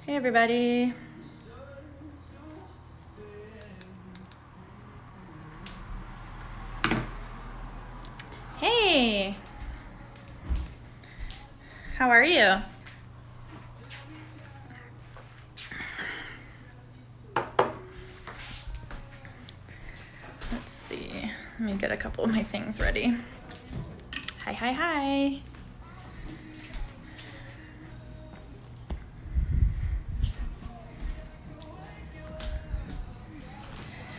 Hey everybody. Hey. How are you? Let's see. Let me get a couple of my things ready. Hi.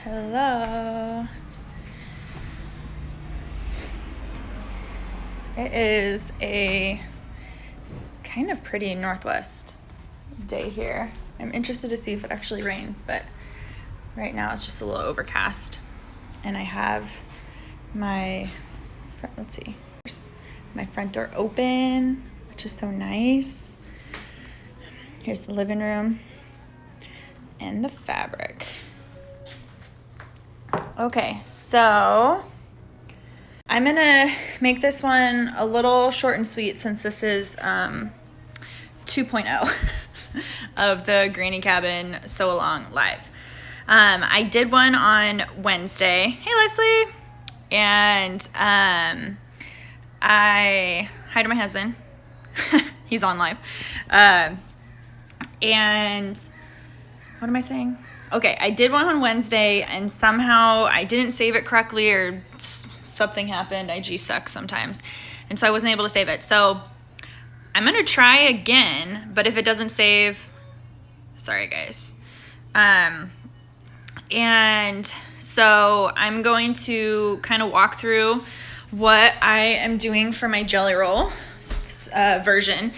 Hello. It is a kind of pretty northwest day here. I'm interested to see if it actually rains, but right now it's just a little overcast. And I have my front door open, which is so nice. Here's the living room and the fabric. Okay, so I'm gonna make this one a little short and sweet since this is 2.0 of the Granny Cabin Sew Along Live. I did one on Wednesday. Hey, Leslie. And hi to my husband. He's on live. And what am I saying? Okay, I did one on Wednesday and somehow I didn't save it correctly or something happened. IG sucks sometimes. And so I wasn't able to save it. So I'm going to try again, but if it doesn't save, sorry guys. And so I'm going to kind of walk through what I am doing for my jelly roll version.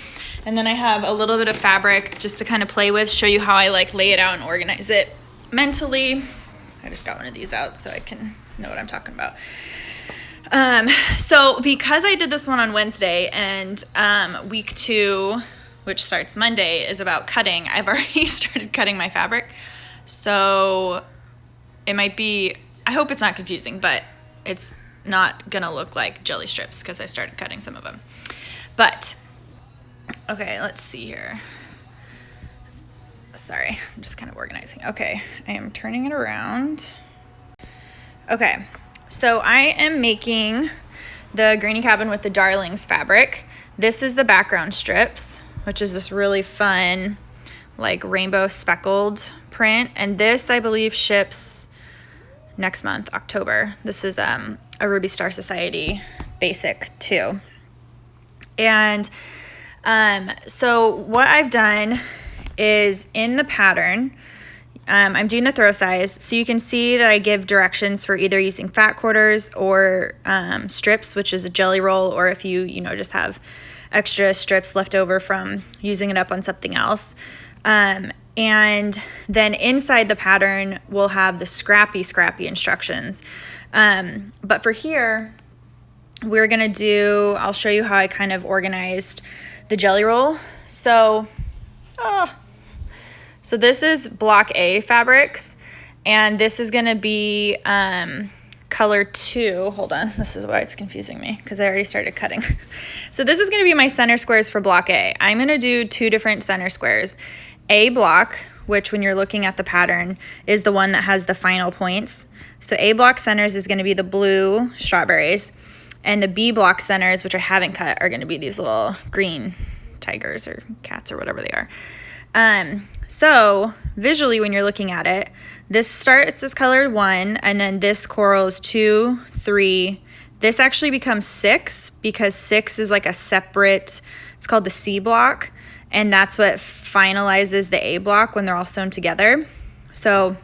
And then I have a little bit of fabric just to kind of play with, show you how I like lay it out and organize it mentally. I just got one of these out so I can know what I'm talking about. So because I did this one on Wednesday and week 2, which starts Monday, is about cutting, I've already started cutting my fabric. So it might be, I hope it's not confusing, but it's not gonna look like jelly strips because I've started cutting some of them. But, okay, let's see here. Sorry, I'm just kind of organizing. Okay, I am turning it around. Okay, so I am making the Granny Cabin with the Darlings fabric. This is the background strips, which is this really fun, like rainbow speckled print. And this, I believe, ships next month, October. This is a Ruby Star Society basic too. And so what I've done is in the pattern, I'm doing the throw size, so you can see that I give directions for either using fat quarters or strips, which is a jelly roll, or if you just have extra strips left over from using it up on something else. And then inside the pattern, we'll have the scrappy instructions. But for here, we're gonna do, I'll show you how I kind of organized the jelly roll. So this is block A fabrics, and this is gonna be color 2. Hold on, this is why it's confusing me because I already started cutting. So this is gonna be my center squares for block A. I'm gonna do 2 different center squares. A block, which when you're looking at the pattern is the one that has the final points. So A block centers is gonna be the blue strawberries, and the B block centers, which I haven't cut, are gonna be these little green tigers or cats or whatever they are. So visually when you're looking at it, this starts as color 1, and then this coral is 2, 3. This actually becomes 6 because 6 is like a separate, it's called the C block, and that's what finalizes the A block when they're all sewn together. So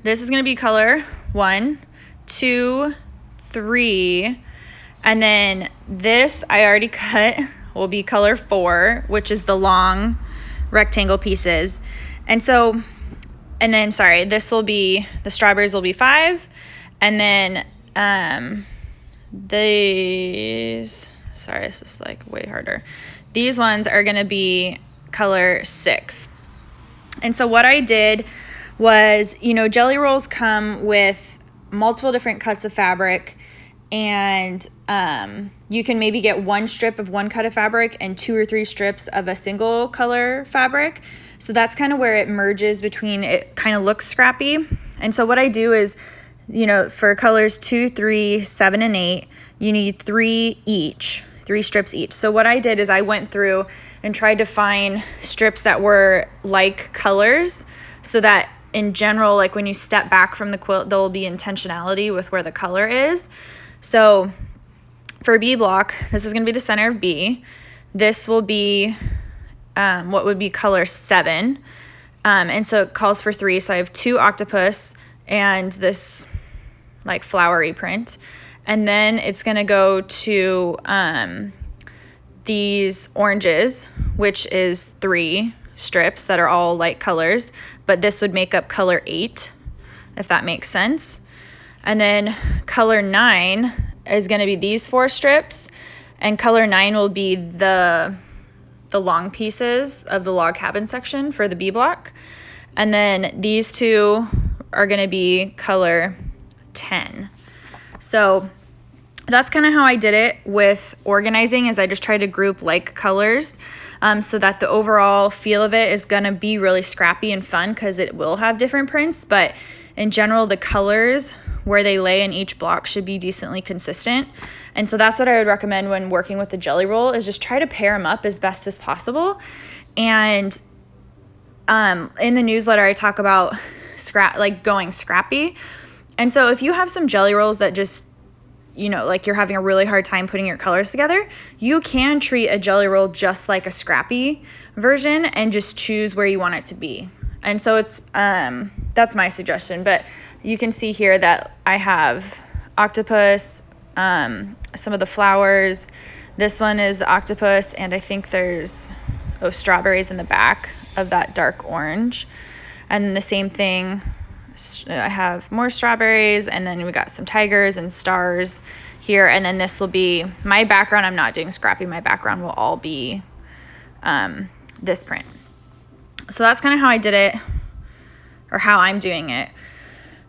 this is gonna be color 1, 2, 3, and then this I already cut will be color 4, which is the long rectangle pieces. And so, and then, sorry, this will be, the strawberries will be 5. And then these, sorry, this is like way harder. These ones are gonna be color 6. And so what I did was, jelly rolls come with multiple different cuts of fabric, and you can maybe get one strip of one cut of fabric and 2 or 3 strips of a single color fabric. So that's kind of where it merges between, it kind of looks scrappy. And so what I do is, you know, for colors 2, 3, 7, and 8, you need 3 strips each. So what I did is I went through and tried to find strips that were like colors, so that in general, like when you step back from the quilt, there will be intentionality with where the color is. So for B block, this is going to be the center of B. This will be what would be color 7. And so it calls for 3. So I have 2 octopus and this like flowery print. And then it's going to go to these oranges, which is 3 strips that are all light colors. But this would make up color 8, if that makes sense. And then color 9 is going to be these 4 strips, and color 9 will be the long pieces of the log cabin section for the B block. And then these 2 are going to be color 10. So that's kind of how I did it with organizing, is I just tried to group like colors so that the overall feel of it is going to be really scrappy and fun, because it will have different prints, but in general the colors where they lay in each block should be decently consistent. And so that's what I would recommend when working with the jelly roll, is just try to pair them up as best as possible. And in the newsletter I talk about going scrappy. And so if you have some jelly rolls that just, you know, like you're having a really hard time putting your colors together, you can treat a jelly roll just like a scrappy version and just choose where you want it to be. And so it's that's my suggestion. But you can see here that I have octopus, some of the flowers. This one is the octopus, and I think there's strawberries in the back of that dark orange. And then the same thing, I have more strawberries, and then we got some tigers and stars here. And then this will be my background. I'm not doing scrappy. My background will all be this print. So that's kind of how I did it, or how I'm doing it.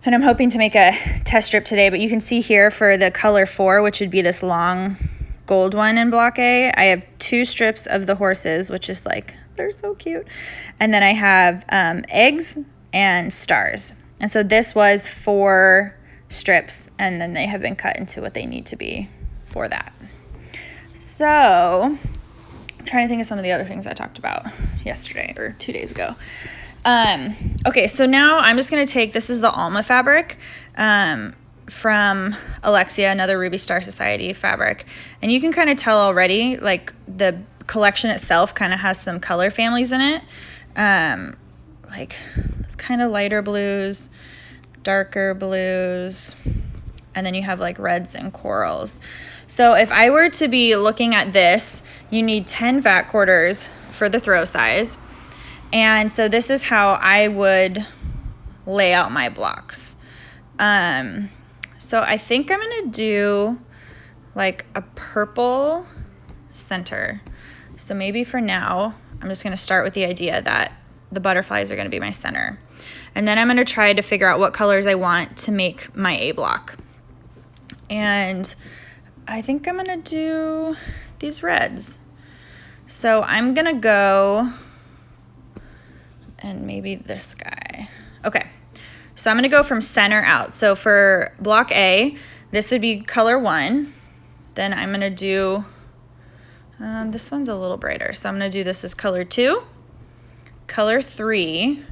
And I'm hoping to make a test strip today, but you can see here for the color 4, which would be this long gold one in block A, I have 2 strips of the horses, which is like, they're so cute. And then I have eggs and stars. And so this was 4 strips, and then they have been cut into what they need to be for that. So I'm trying to think of some of the other things I talked about yesterday or 2 days ago. Okay, so now I'm just going to take, this is the Alma fabric from Alexia, another Ruby Star Society fabric. And you can kind of tell already, like the collection itself kind of has some color families in it. Like it's kind of lighter blues, darker blues, and then you have like reds and corals. So if I were to be looking at this, you need 10 vac quarters for the throw size. And so this is how I would lay out my blocks. So I think I'm going to do like a purple center. So maybe for now, I'm just going to start with the idea that the butterflies are going to be my center. And then I'm going to try to figure out what colors I want to make my A block. And I think I'm going to do these reds. So I'm going to go, and maybe this guy. Okay, so I'm going to go from center out. So for block A, this would be color 1. Then I'm going to do, this one's a little brighter. So I'm going to do this as color 2, color 3,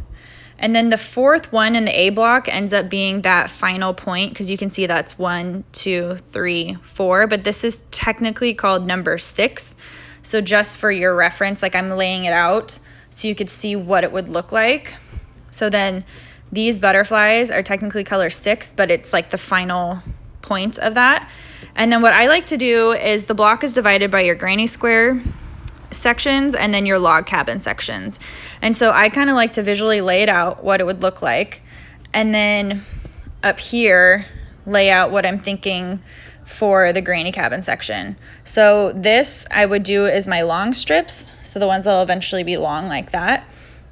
and then the 4th one in the A block ends up being that final point, because you can see that's 1, 2, 3, 4, but this is technically called number 6. So just for your reference, like I'm laying it out so you could see what it would look like. So then these butterflies are technically color 6, but it's like the final point of that. And then what I like to do is the block is divided by your granny square sections and then your log cabin sections. And so I kind of like to visually lay it out, what it would look like. And then up here, lay out what I'm thinking for the granny cabin section. So this I would do is my long strips, so the ones that will eventually be long like that.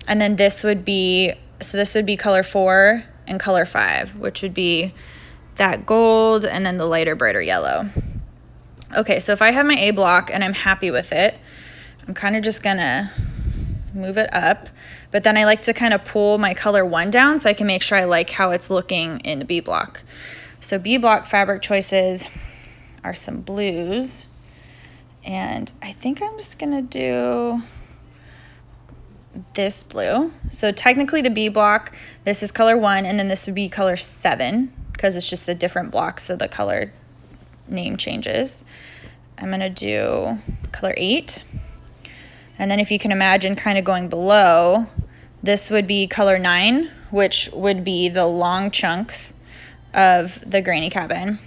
And then this would be, so this would be color 4 and color 5, which would be that gold and then the lighter, brighter yellow. Okay, so if I have my A block and I'm happy with it, I'm kind of just gonna move it up, but then I like to kind of pull my color 1 down so I can make sure I like how it's looking in the B block. So B block fabric choices are some blues, and I think I'm just gonna do this blue. So technically the B block, this is color 1, and then this would be color 7 because it's just a different block, so the color name changes. I'm gonna do color 8. And then if you can imagine kind of going below, this would be color 9, which would be the long chunks of the granny cabin.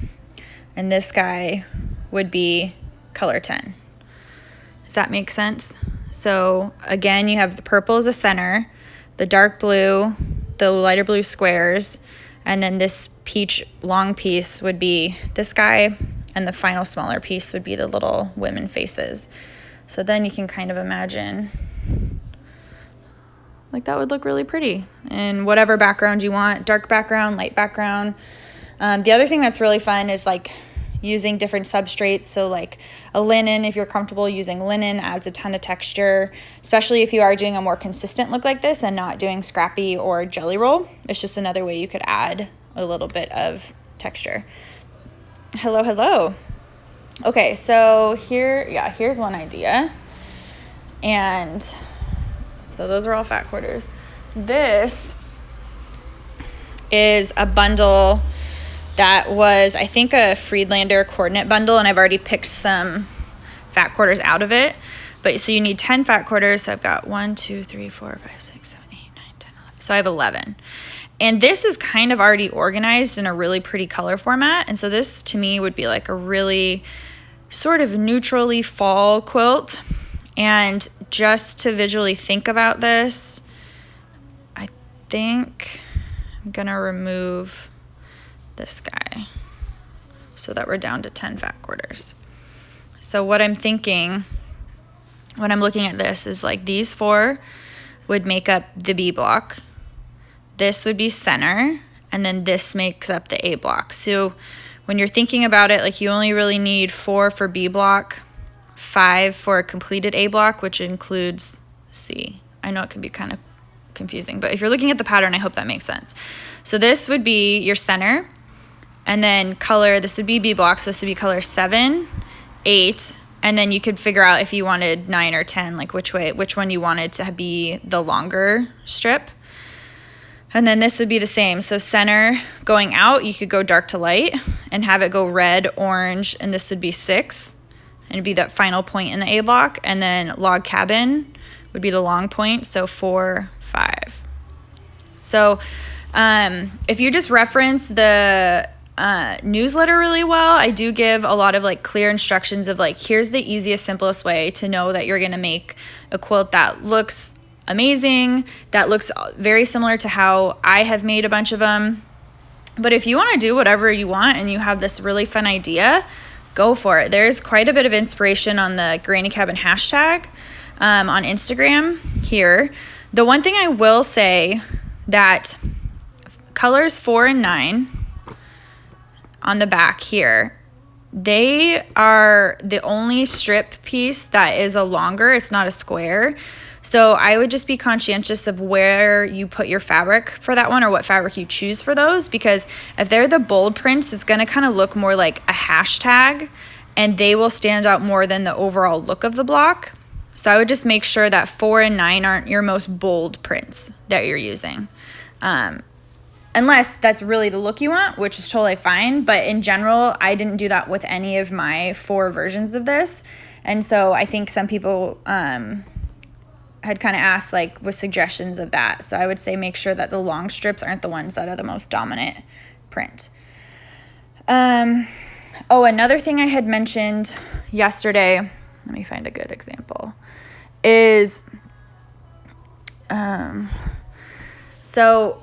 And this guy would be color 10. Does that make sense? So again, you have the purple as the center, the dark blue, the lighter blue squares, and then this peach long piece would be this guy, and the final smaller piece would be the little women faces. So then you can kind of imagine, like that would look really pretty in whatever background you want, dark background, light background. The other thing that's really fun is like using different substrates. So like a linen, if you're comfortable using linen, adds a ton of texture, especially if you are doing a more consistent look like this and not doing scrappy or jelly roll. It's just another way you could add a little bit of texture. Hello, hello. Okay, so here's one idea. And so those are all fat quarters. This is a bundle that was, I think, a Friedlander coordinate bundle, and I've already picked some fat quarters out of it. But so you need 10 fat quarters. So I've got 1, 2, 3, 4, 5, 6, 7, 8, 9, 10, 11. So I have 11. And this is kind of already organized in a really pretty color format. And so this to me would be like a really sort of neutrally fall quilt. And just to visually think about this, I think I'm gonna remove this guy so that we're down to 10 fat quarters. So what I'm thinking when I'm looking at this is like these 4 would make up the B block. This would be center, and then this makes up the A block. So when you're thinking about it, like you only really need 4 for B block, 5 for a completed A block, which includes C. I know it can be kind of confusing, but if you're looking at the pattern, I hope that makes sense. So this would be your center, and then color, this would be B block, so this would be color 7, 8, and then you could figure out if you wanted 9 or 10, like which one you wanted to be the longer strip. And then this would be the same. So center going out, you could go dark to light and have it go red, orange, and this would be 6. And it'd be that final point in the A block. And then log cabin would be the long point, so 4, 5. So if you just reference the newsletter really well, I do give a lot of like clear instructions of like, here's the easiest, simplest way to know that you're gonna make a quilt that looks amazing, that looks very similar to how I have made a bunch of them. But if you want to do whatever you want and you have this really fun idea, go for it. There's quite a bit of inspiration on the Granny Cabin hashtag on Instagram here. The one thing I will say that colors 4 and 9 on the back here, they are the only strip piece that is a longer, it's not a square. So I would just be conscientious of where you put your fabric for that one or what fabric you choose for those, because if they're the bold prints, it's going to kind of look more like a hashtag and they will stand out more than the overall look of the block. So I would just make sure that 4 and 9 aren't your most bold prints that you're using. Unless that's really the look you want, which is totally fine. But in general, I didn't do that with any of my 4 versions of this. And so I think some people had kind of asked like with suggestions of that. So I would say make sure that the long strips aren't the ones that are the most dominant print. Oh, another thing I had mentioned yesterday, let me find a good example, is so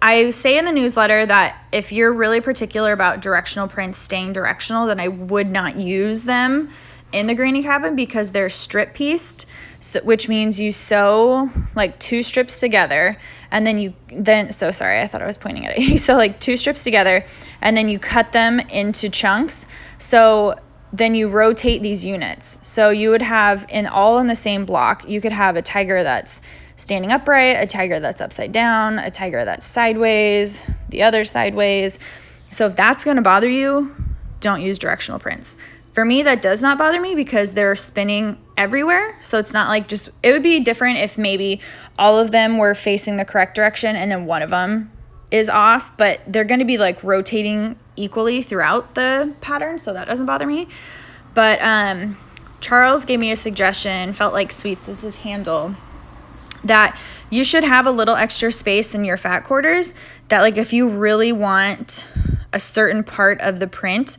I say in the newsletter that if you're really particular about directional prints staying directional, then I would not use them in the Granny Cabin because they're strip pieced, so, which means you sew like 2 strips together and then you pointing at it. You sew like 2 strips together and then you cut them into chunks. So then you rotate these units. So you would have all in the same block, you could have a tiger that's standing upright, a tiger that's upside down, a tiger that's sideways, the other sideways. So if that's going to bother you, don't use directional prints. For me, that does not bother me because they're spinning everywhere. So it's not like it would be different if maybe all of them were facing the correct direction and then one of them is off, but they're going to be like rotating equally throughout the pattern, so that doesn't bother me. But Charles gave me a suggestion, felt like Sweets is his handle, that you should have a little extra space in your fat quarters, that like if you really want a certain part of the print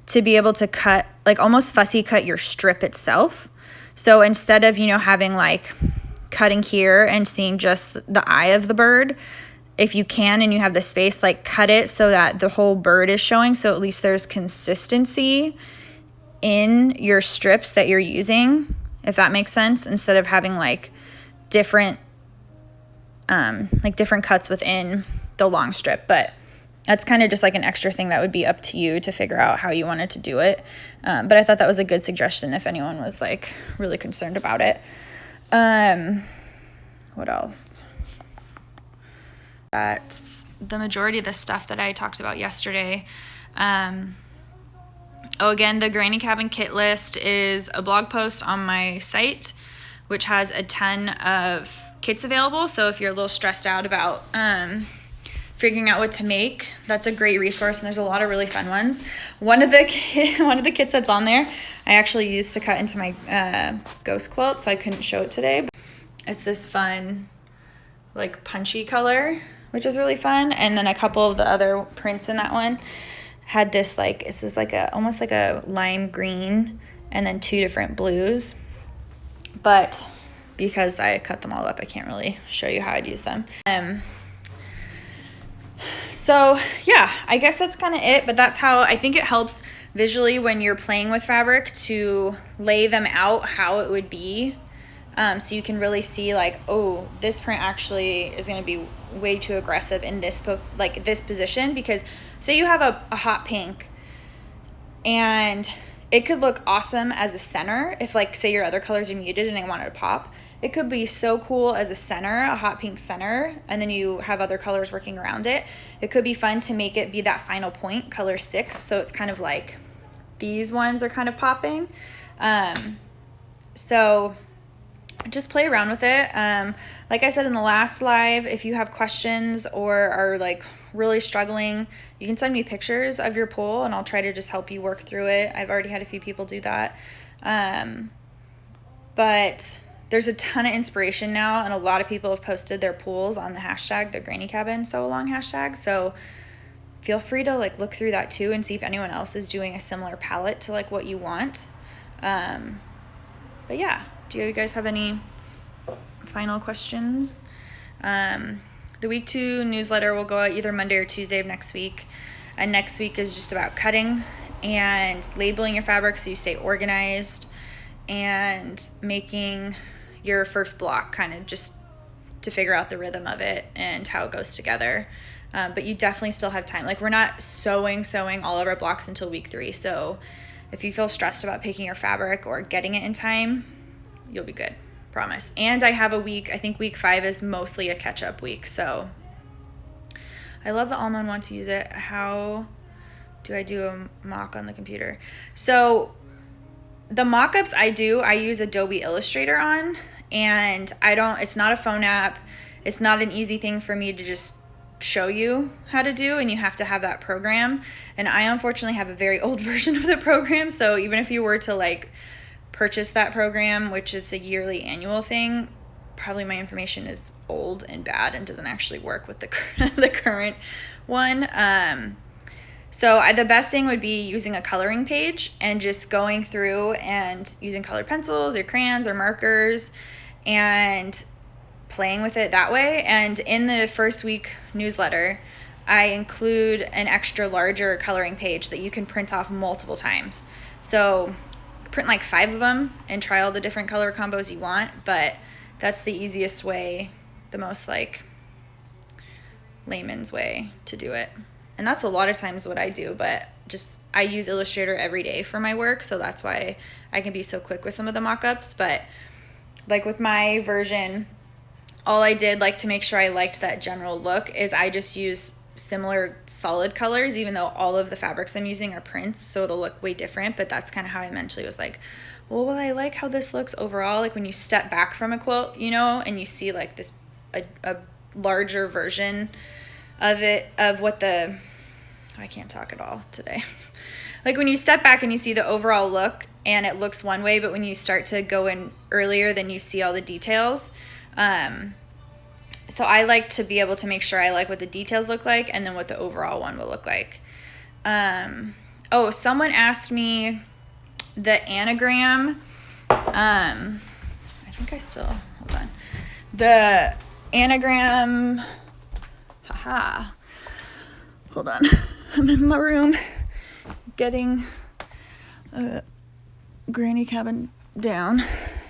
to be able to cut, like almost fussy cut your strip itself. So instead of, having like cutting here and seeing just the eye of the bird, if you can and you have the space, like cut it so that the whole bird is showing, so at least there's consistency in your strips that you're using, if that makes sense, instead of having like different cuts within the long strip. But that's kind of just like an extra thing that would be up to you to figure out how you wanted to do it. But I thought that was a good suggestion if anyone was like really concerned about it. What else? That's the majority of the stuff that I talked about yesterday. Again, the Granny Cabin kit list is a blog post on my site, which has a ton of kits available. So if you're a little stressed out about figuring out what to make, that's a great resource, and there's a lot of really fun ones. One of the kits that's on there, I actually used to cut into my ghost quilt, so I couldn't show it today. But it's this fun, like punchy color, which is really fun. And then a couple of the other prints in that one had this this is like almost like a lime green and then two different blues. But because I cut them all up, I can't really show you how I'd use them. So yeah, I guess that's kind of it, but that's how I think it helps visually when you're playing with fabric to lay them out how it would be. So you can really see like, oh, this print actually is going to be way too aggressive in this this position, because say you have a hot pink and it could look awesome as a center if like say your other colors are muted and I wanted to pop. It could be so cool as a center, a hot pink center, and then you have other colors working around it. It could be fun to make it be that final point, color 6, so it's kind of like these ones are kind of popping. So just play around with it. Like I said in the last live, if you have questions or are like really struggling, you can send me pictures of your pool and I'll try to just help you work through it. I've already had a few people do that. But there's a ton of inspiration now, and a lot of people have posted their pools on the hashtag, the Granny Cabin Sew Along hashtag. So feel free to like look through that too and see if anyone else is doing a similar palette to like what you want. But yeah, do you guys have any final questions? The week 2 newsletter will go out either Monday or Tuesday of next week. And next week is just about cutting and labeling your fabric so you stay organized, and making your first block kind of just to figure out the rhythm of it and how it goes together. But you definitely still have time. Like we're not sewing all of our blocks until week 3. So if you feel stressed about picking your fabric or getting it in time, you'll be good. Promise. And I have a week, I think week 5 is mostly a catch-up week. So I love that Almond wants to use it. How do I do a mock on the computer? So the mock-ups I use Adobe Illustrator on, and it's not a phone app. It's not an easy thing for me to just show you how to do, and you have to have that program. And I unfortunately have a very old version of the program, so even if you were to like purchase that program, which is a yearly annual thing, probably my information is old and bad and doesn't actually work with the current one. So the best thing would be using a coloring page and just going through and using colored pencils or crayons or markers and playing with it that way. And in the first week newsletter, I include an extra larger coloring page that you can print off multiple times. So print like 5 of them and try all the different color combos you want, but that's the easiest way, the most like layman's way to do it. And that's a lot of times what I do, but I use Illustrator every day for my work, so that's why I can be so quick with some of the mock-ups. But like with my version, all I did, like, to make sure I liked that general look is I just use similar solid colors, even though all of the fabrics I'm using are prints, so it'll look way different. But that's kind of how I mentally was like, well, I like how this looks overall. Like when you step back from a quilt, you know, and you see like this a larger version of it, of what the, I can't talk at all today. Like when you step back and you see the overall look and it looks one way, but when you start to go in earlier, then you see all the details. So I like to be able to make sure I like what the details look like and then what the overall one will look like. Oh, someone asked me the anagram. I think I still, hold on. The anagram, hold on. I'm in my room getting a granny cabin down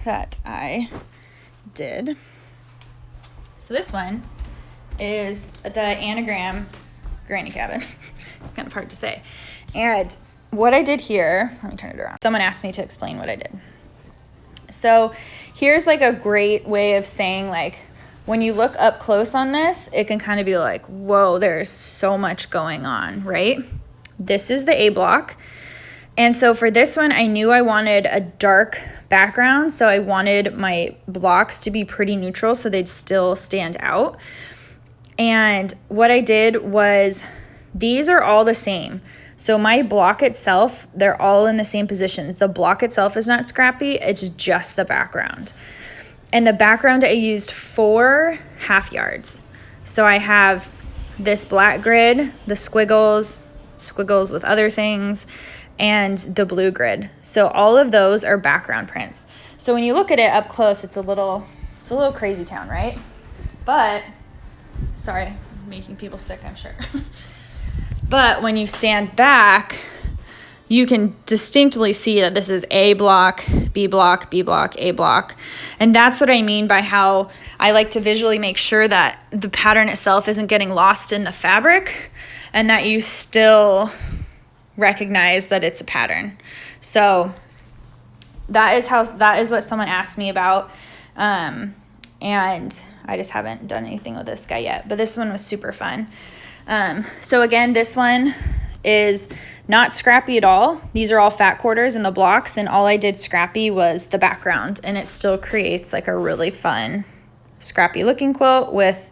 that I did. So this one is the anagram granny cabin. It's kind of hard to say. And what I did here, let me turn it around. Someone asked me to explain what I did. So here's like a great way of saying, like, when you look up close on this, it can kind of be like, whoa, there's so much going on, right? This is the A block. And so for this one, I knew I wanted a dark background, so I wanted my blocks to be pretty neutral so they'd still stand out. And what I did was, these are all the same. So my block itself, they're all in the same position. The block itself is not scrappy, it's just the background. And the background, I used 4 half yards. So I have this black grid, the squiggles with other things, and the blue grid. So all of those are background prints. So when you look at it up close, it's a little crazy town, right? But, sorry, making people sick, I'm sure. But when you stand back, you can distinctly see that this is A block, B block, B block, A block. And that's what I mean by how I like to visually make sure that the pattern itself isn't getting lost in the fabric and that you still recognize that it's a pattern. So that is what someone asked me about. And I just haven't done anything with this guy yet, but this one was super fun. So again, this one is not scrappy at all. These are all fat quarters in the blocks, and all I did scrappy was the background, and it still creates like a really fun scrappy looking quilt with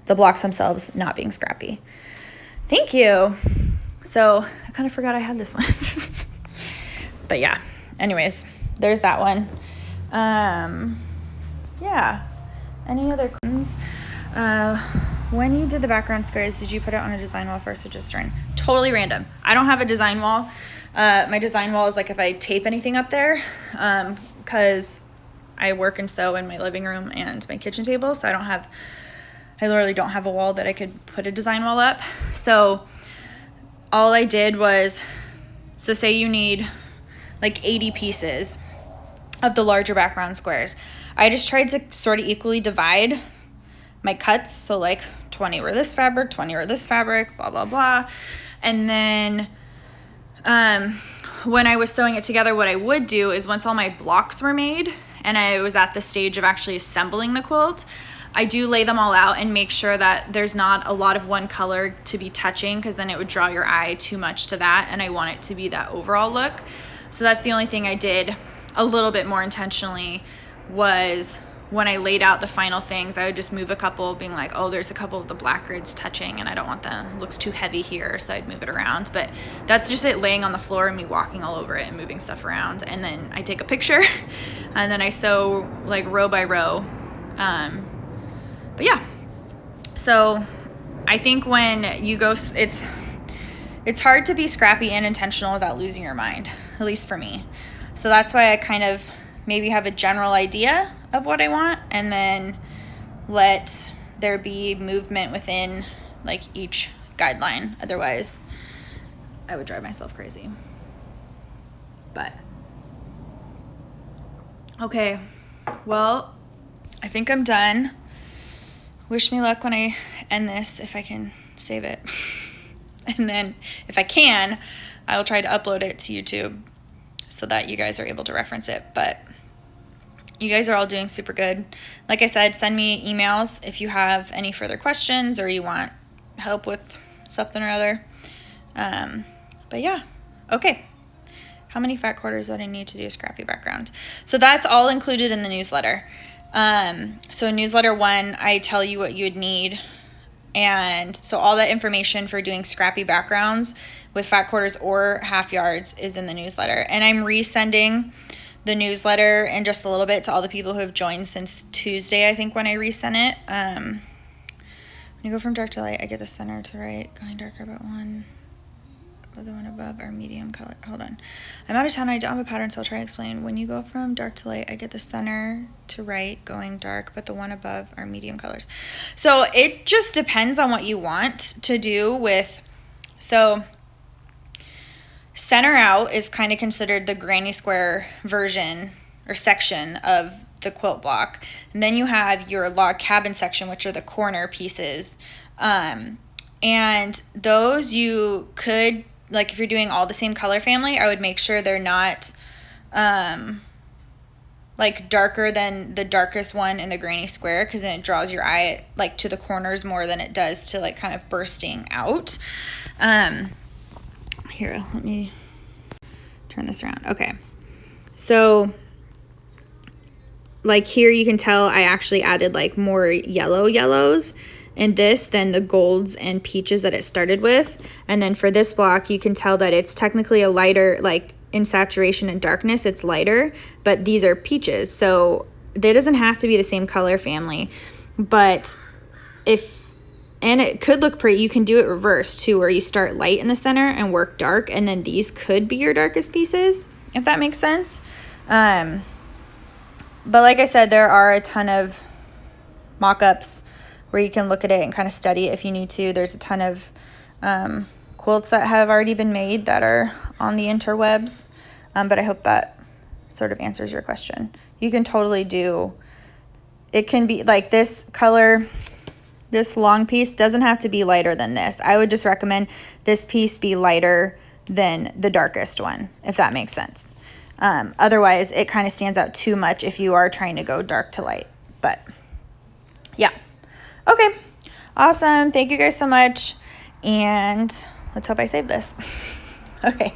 the blocks themselves not being scrappy. Thank you. So I kind of forgot I had this one. But yeah, anyways, there's that one. Yeah. Any other questions? When you did the background squares, did you put it on a design wall first or just run? Totally random. I don't have a design wall. My design wall is like if I tape anything up there, because I work and sew in my living room and my kitchen table, so I literally don't have a wall that I could put a design wall up. So all I did was, so say you need like 80 pieces of the larger background squares. I just tried to sort of equally divide my cuts. So like 20 were this fabric, 20 were this fabric, blah, blah, blah. And then when I was sewing it together, what I would do is once all my blocks were made and I was at the stage of actually assembling the quilt, I do lay them all out and make sure that there's not a lot of one color to be touching, because then it would draw your eye too much to that, and I want it to be that overall look. So that's the only thing I did a little bit more intentionally, was when I laid out the final things, I would just move a couple, being like, oh, there's a couple of the black grids touching and I don't want them, it looks too heavy here, so I'd move it around. But that's just it laying on the floor and me walking all over it and moving stuff around. And then I take a picture and then I sew like row by row. But yeah, so I think when you go, it's hard to be scrappy and intentional without losing your mind, at least for me. So that's why I kind of maybe have a general idea of what I want, and then let there be movement within like each guideline. Otherwise, I would drive myself crazy. But okay, well, I think I'm done. Wish me luck when I end this, if I can save it. And then if I can, I will try to upload it to YouTube so that you guys are able to reference it. But you guys are all doing super good. Like I said, send me emails if you have any further questions or you want help with something or other. But yeah, okay. How many fat quarters would I need to do a scrappy background? So that's all included in the newsletter. So in newsletter 1, I tell you what you would need. And so all that information for doing scrappy backgrounds with fat quarters or half yards is in the newsletter. And I'm resending the newsletter in just a little bit to all the people who have joined since Tuesday, I think, when I resent it. When you go from dark to light, I get the center to right, going darker about one. The one above are medium color. Hold on. I'm out of town. I don't have a pattern, so I'll try to explain. When you go from dark to light, I get the center to right going dark, but the one above are medium colors. So it just depends on what you want to do with. So center out is kind of considered the granny square version or section of the quilt block. And then you have your log cabin section, which are the corner pieces. And those you could, like if you're doing all the same color family, I would make sure they're not like darker than the darkest one in the granny square, because then it draws your eye like to the corners more than it does to like kind of bursting out. Here, let me turn this around. Okay. So like here you can tell I actually added like more yellows in this than the golds and peaches that it started with. And then for this block, you can tell that it's technically a lighter, like in saturation and darkness, it's lighter, but these are peaches. So they doesn't have to be the same color family, but and it could look pretty. You can do it reverse too, where you start light in the center and work dark. And then these could be your darkest pieces, if that makes sense. But like I said, there are a ton of mock-ups where you can look at it and kind of study it if you need to. There's a ton of quilts that have already been made that are on the interwebs. But I hope that sort of answers your question. You can totally do, it can be like this color, this long piece doesn't have to be lighter than this. I would just recommend this piece be lighter than the darkest one, if that makes sense. Otherwise, it kind of stands out too much if you are trying to go dark to light. But yeah. Okay, awesome. Thank you guys so much. And let's hope I save this. Okay.